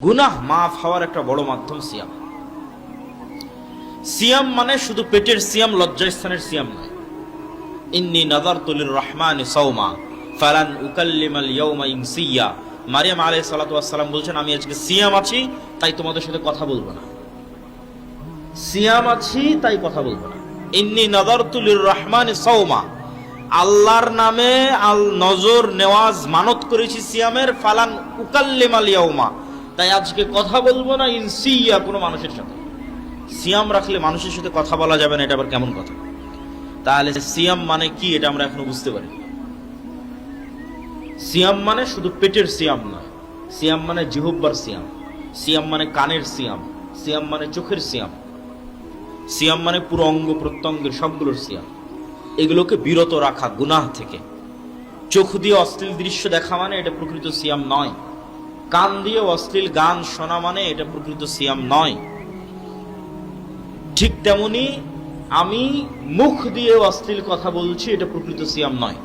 গুনাহ মাফ হওয়ার একটা বড় মাধ্যম সিয়াম। সিয়াম মানে শুধু পেটের সিয়াম, লজ্জাস্থানের সিয়াম নয়। ইন্নী নাযারতু লির-রাহমানি সাওমা ফালান উকাল্লিমাল ইয়াওমা ইনসিয়া। মারিয়াম আলাইহিস সালাতু ওয়াস সালাম বলছেন, আমি আজকে সিয়াম আছি তাই তোমাদের সাথে কথা বলবো না। সিয়াম আছি তাই কথা বলবো না। ইন্নী নাযারতু লির-রাহমানি সাওমা, আল্লাহর নামে নজর নেওয়াজ মানত করেছি সিয়ামের। ফালান উকাল্লিমাল ইয়াওমা, তাই আজকে কথা বলবো না ইনসিয়া, কোনো মানুষের সাথে। সিয়াম রাখলে মানুষের সাথে কথা বলা যাবে না, এটা আবার কেমন কথা? তাহলে সিয়াম মানে কি এটা আমরা এখনো বুঝতে পারি। সিয়াম মানে শুধু পেটের সিয়াম নয়, সিয়াম মানে জিহ্বার সিয়াম, সিয়াম মানে কানের সিয়াম, সিয়াম মানে চোখের সিয়াম, সিয়াম মানে পুরো অঙ্গ প্রত্যঙ্গের সবগুলোর সিয়াম। এগুলোকে বিরত রাখা গুনাহ থেকে। চোখ দিয়ে অশ্লীল দৃশ্য দেখা মানে এটা প্রকৃত সিয়াম নয়। কান দিয়ে অশ্লীল গান শোনা মানে এটা প্রকৃত সিয়াম নয়। ঠিক তেমনি আমি মুখ দিয়ে অশ্লীল কথা বলছি, এটা প্রকৃত সিয়াম নয়।